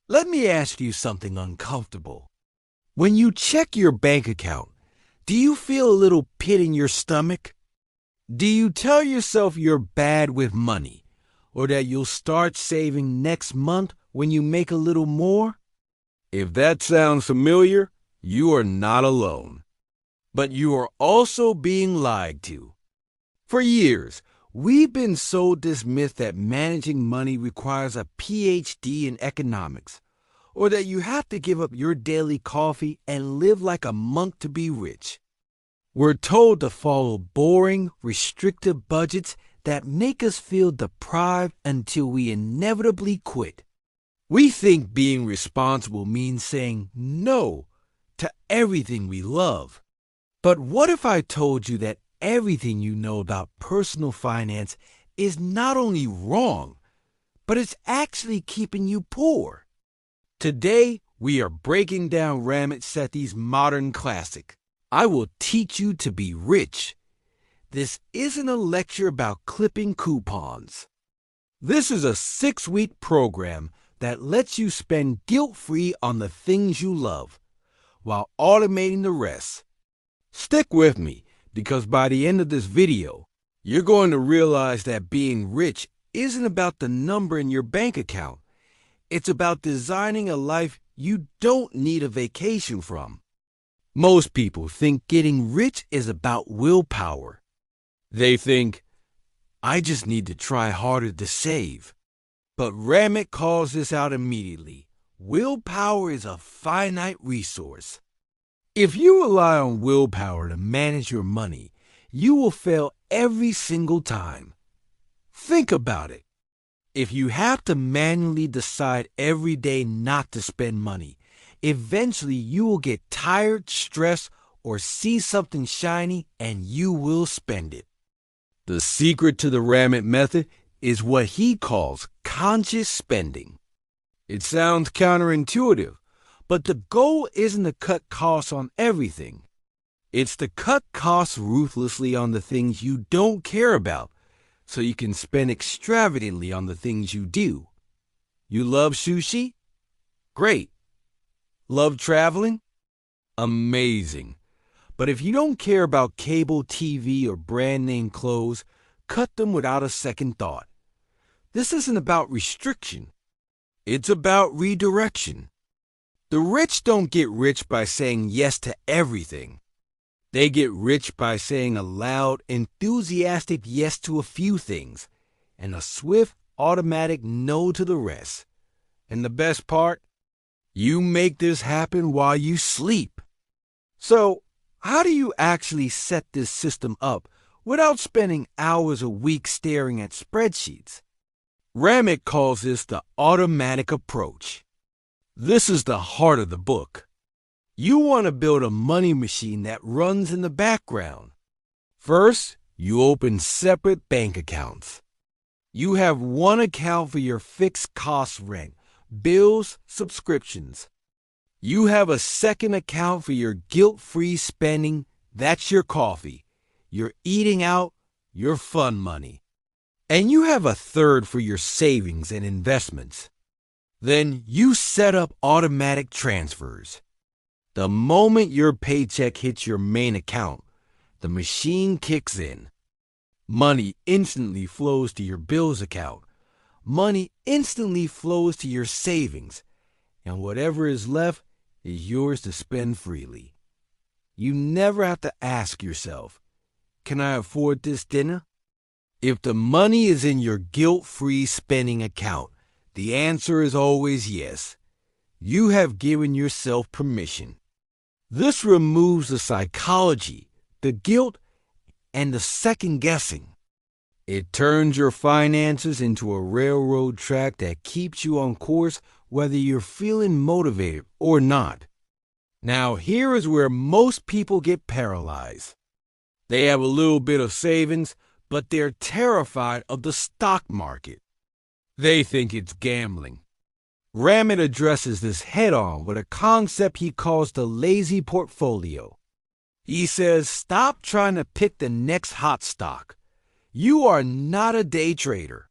Let me ask you something uncomfortable. When you check your bank account, do you feel a little pit in your stomach? Do you tell yourself you're bad with money, or that you'll start saving next month when you make a little more? If that sounds familiar, you are not alone. But you are also being lied to. For years, we've been sold this myth that managing money requires a PhD in economics, or that you have to give up your daily coffee and live like a monk to be rich. We're told to follow boring, restrictive budgets that make us feel deprived until we inevitably quit. We think being responsible means saying no to everything we love. But what if I told you that everything you know about personal finance is not only wrong, but it's actually keeping you poor? Today, we are breaking down Ramit Sethi's modern classic, I Will Teach You to Be Rich. This isn't a lecture about clipping coupons. This is a 6-week program that lets you spend guilt-free on the things you love, while automating the rest. Stick with me, because by the end of this video, you're going to realize that being rich isn't about the number in your bank account. It's about designing a life you don't need a vacation from. Most people think getting rich is about willpower. They think, I just need to try harder to save. But Ramit calls this out immediately. Willpower is a finite resource. If you rely on willpower to manage your money, you will fail every single time. Think about it. If you have to manually decide every day not to spend money, eventually you will get tired, stressed, or see something shiny and you will spend it. The secret to the Ramit method is what he calls conscious spending. It sounds counterintuitive, but the goal isn't to cut costs on everything. It's to cut costs ruthlessly on the things you don't care about, so you can spend extravagantly on the things you do. You love sushi? Great. Love traveling? Amazing. But if you don't care about cable TV or brand name clothes, cut them without a second thought. This isn't about restriction. It's about redirection. The rich don't get rich by saying yes to everything. They get rich by saying a loud, enthusiastic yes to a few things, and a swift, automatic no to the rest. And the best part? You make this happen while you sleep. So, how do you actually set this system up without spending hours a week staring at spreadsheets? Ramit calls this the automatic approach. This is the heart of the book. You want to build a money machine that runs in the background. First, you open separate bank accounts. You have one account for your fixed cost rent, bills, subscriptions. You have a second account for your guilt-free spending. That's your coffee, your eating out, your fun money. And you have a third for your savings and investments. Then you set up automatic transfers. The moment your paycheck hits your main account, the machine kicks in. Money instantly flows to your bills account. Money instantly flows to your savings. And whatever is left is yours to spend freely. You never have to ask yourself, can I afford this dinner? If the money is in your guilt-free spending account, the answer is always yes. You have given yourself permission. This removes the psychology, the guilt, and the second-guessing. It turns your finances into a railroad track that keeps you on course whether you're feeling motivated or not. Now, here is where most people get paralyzed. They have a little bit of savings, but they're terrified of the stock market. They think it's gambling. Ramit addresses this head-on with a concept he calls the lazy portfolio. He says, stop trying to pick the next hot stock. You are not a day trader.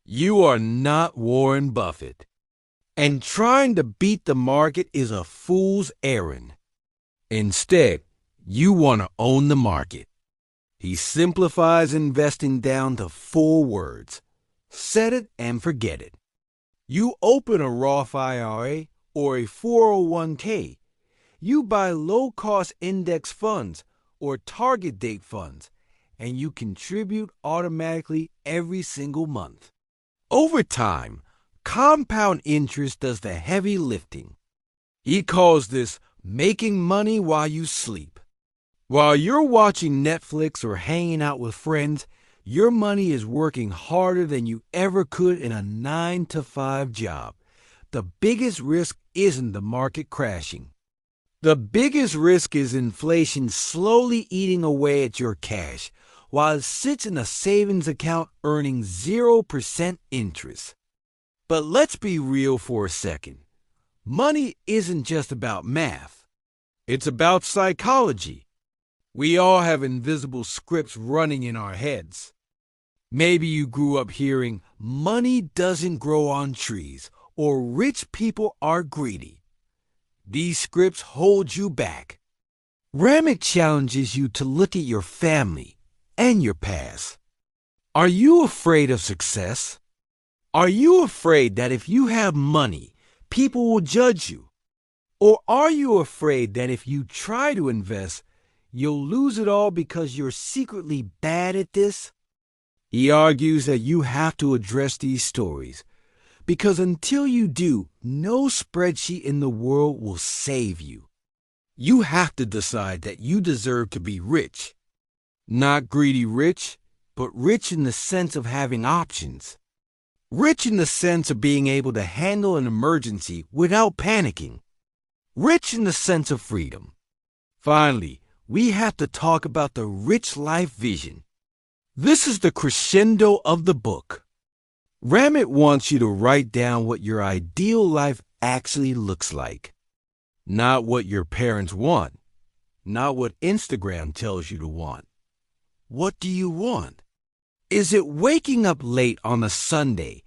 You are not Warren Buffett. And trying to beat the market is a fool's errand. Instead, you want to own the market. He simplifies investing down to 4 words. Set it and forget it. You open a Roth IRA or a 401k. You buy low-cost index funds or target date funds, and you contribute automatically every single month. Over time, compound interest does the heavy lifting. He calls this making money while you sleep. While you're watching Netflix or hanging out with friends, your money is working harder than you ever could in a 9-to-5 job. The biggest risk isn't the market crashing. The biggest risk is inflation slowly eating away at your cash while it sits in a savings account earning 0% interest. But let's be real for a second. Money isn't just about math. It's about psychology. We all have invisible scripts running in our heads. Maybe you grew up hearing, money doesn't grow on trees, or rich people are greedy. These scripts hold you back. Ramit challenges you to look at your family and your past. Are you afraid of success? Are you afraid that if you have money, people will judge you? Or are you afraid that if you try to invest, you'll lose it all because you're secretly bad at this? He argues that you have to address these stories, because until you do, no spreadsheet in the world will save you. You have to decide that you deserve to be rich. Not greedy rich, but rich in the sense of having options. Rich in the sense of being able to handle an emergency without panicking. Rich in the sense of freedom. Finally, we have to talk about the rich life vision. This is the crescendo of the book. Ramit wants you to write down what your ideal life actually looks like. Not what your parents want. Not what Instagram tells you to want. What do you want? Is it waking up late on a Sunday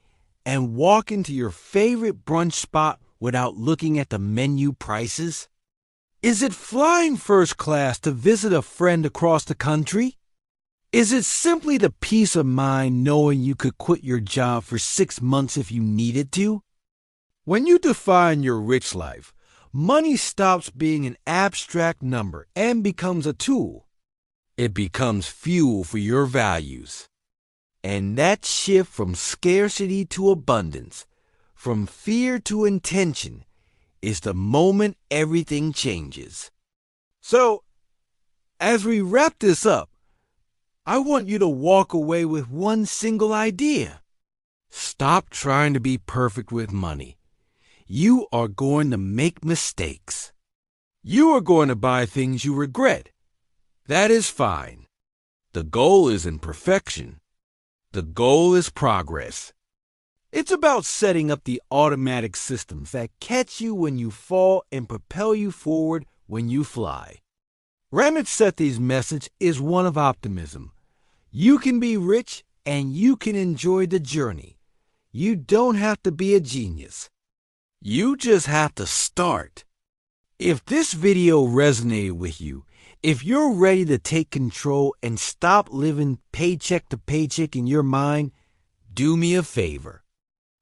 and walking to your favorite brunch spot without looking at the menu prices? Is it flying first class to visit a friend across the country? Is it simply the peace of mind knowing you could quit your job for 6 months if you needed to? When you define your rich life, money stops being an abstract number and becomes a tool. It becomes fuel for your values. And that shift from scarcity to abundance, from fear to intention, is the moment everything changes. So, as we wrap this up, I want you to walk away with one single idea. Stop trying to be perfect with money. You are going to make mistakes. You are going to buy things you regret. That is fine. The goal isn't perfection. The goal is progress. It's about setting up the automatic systems that catch you when you fall and propel you forward when you fly. Ramit Sethi's message is one of optimism. You can be rich and you can enjoy the journey. You don't have to be a genius. You just have to start. If this video resonated with you, if you're ready to take control and stop living paycheck to paycheck in your mind, do me a favor.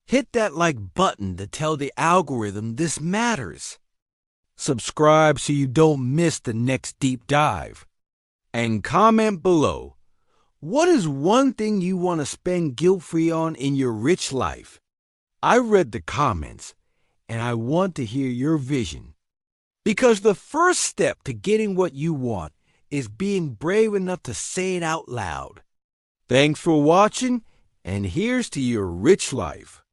Hit that like button to tell the algorithm this matters. Subscribe so you don't miss the next deep dive. And comment below. What is one thing you want to spend guilt-free on in your rich life? I read the comments, and I want to hear your vision. Because the first step to getting what you want is being brave enough to say it out loud. Thanks for watching, and here's to your rich life.